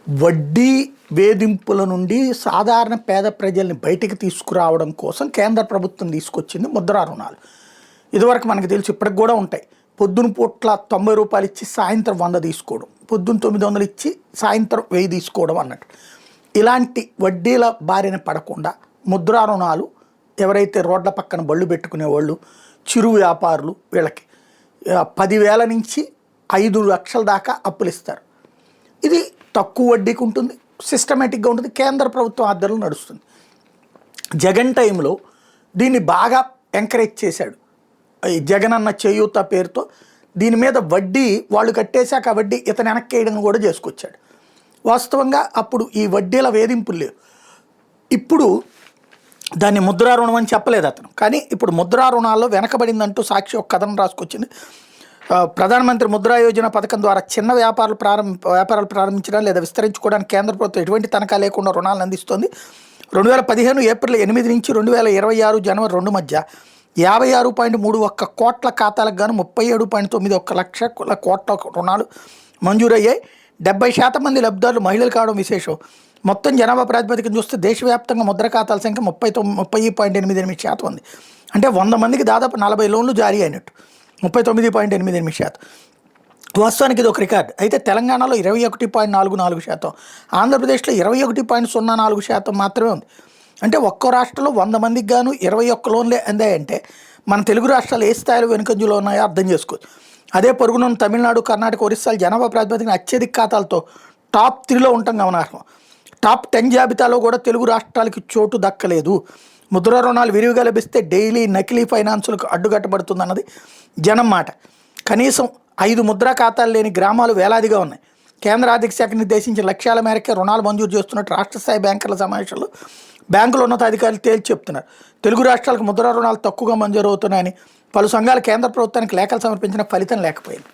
వడ్డీ వేధింపుల నుండి సాధారణ పేద ప్రజల్ని బయటికి తీసుకురావడం కోసం కేంద్ర ప్రభుత్వం తీసుకొచ్చింది ముద్రా రుణాలు. ఇదివరకు మనకు తెలుసు, ఇప్పటికి కూడా ఉంటాయి. పొద్దున పూట్ల 90 రూపాయలు ఇచ్చి సాయంత్రం 100 తీసుకోవడం, పొద్దున 900 ఇచ్చి సాయంత్రం 1000 తీసుకోవడం అన్నట్టు. ఇలాంటి వడ్డీల బారిన పడకుండా ముద్రా రుణాలు ఎవరైతే రోడ్ల పక్కన బళ్ళు పెట్టుకునే వాళ్ళు, చిరు వ్యాపారులు, వీళ్ళకి 10,000 నుంచి 5 లక్షల దాకా అప్పులు ఇస్తారు. ఇది తక్కువ వడ్డీకి ఉంటుంది, సిస్టమేటిక్గా ఉంటుంది, కేంద్ర ప్రభుత్వం ఆధ్వర్యంలో నడుస్తుంది. జగన్ టైంలో దీన్ని బాగా ఎంకరేజ్ చేశాడు. ఈ జగన్ అన్న చేయూత పేరుతో దీని మీద వడ్డీ వాళ్ళు కట్టేశాక వడ్డీ ఇతను వెనక్కి వేయడం కూడా చేసుకొచ్చాడు. వాస్తవంగా అప్పుడు ఈ వడ్డీల వేధింపులు లేవు. ఇప్పుడు దాన్ని ముద్రా రుణం అని చెప్పలేదు అతను, కానీ ఇప్పుడు ముద్రా రుణాల్లో వెనకబడిందంటూ సాక్షి ఒక కథనం రాసుకొచ్చింది. ప్రధానమంత్రి ముద్రా యోజన పథకం ద్వారా చిన్న వ్యాపారాలు ప్రారంభించడం లేదా విస్తరించుకోవడానికి కేంద్ర ప్రభుత్వం ఎటువంటి తనఖా లేకుండా రుణాలను అందిస్తోంది. 2015 ఏప్రిల్ 8 నుంచి 2026 జనవరి 2 మధ్య 56.31 కోట్ల ఖాతాలకు గాను 37.91 లక్షల కోట్ల రుణాలు మంజూరయ్యాయి. 70% మంది లబ్ధిదారులు మహిళలు కావడం విశేషం. మొత్తం జనాభా ప్రాతిపదికన చూస్తే దేశవ్యాప్తంగా ముద్ర ఖాతాల సంఖ్య 30.88% ఉంది. అంటే 100 మందికి దాదాపు 40 లోన్లు జారీ అయినట్టు. 39.88%. వాస్తవానికి ఇది ఒక రికార్డు. అయితే తెలంగాణలో 21.44%, ఆంధ్రప్రదేశ్లో 21.04% మాత్రమే ఉంది. అంటే ఒక్కో రాష్ట్రంలో 100 మందికి గాను 21 లోన్లే అందాయంటే మన తెలుగు రాష్ట్రాలు ఏ స్థాయిలో వెనుకంజలో ఉన్నాయో అర్థం చేసుకోవచ్చు. అదే పొరుగున తమిళనాడు, కర్ణాటక, ఒరిస్సాలు జనాభా ప్రాతిపదికన అత్యధిక ఖాతాలతో టాప్ 3లో ఉండటం గమనార్హం. టాప్ 10 జాబితాలో కూడా తెలుగు రాష్ట్రాలకి చోటు దక్కలేదు. ముద్రా రుణాలు విరివిగా లభిస్తే డైలీ నకిలీ ఫైనాన్సులకు అడ్డుకట్టబడుతుందన్నది జనం మాట. కనీసం 5 ముద్రా ఖాతాలు లేని గ్రామాలు వేలాదిగా ఉన్నాయి. కేంద్ర ఆర్థిక శాఖ నిర్దేశించిన లక్ష్యాల మేరకే రుణాలు మంజూరు చేస్తున్నట్టు రాష్ట్ర స్థాయి బ్యాంకర్ల సమావేశంలో బ్యాంకుల ఉన్నతాధికారులు తేల్చి చెప్తున్నారు. తెలుగు రాష్ట్రాలకు ముద్రా రుణాలు తక్కువగా మంజూరు అవుతున్నాయని పలు సంఘాలు కేంద్ర ప్రభుత్వానికి లేఖలు సమర్పించిన ఫలితం లేకపోయింది.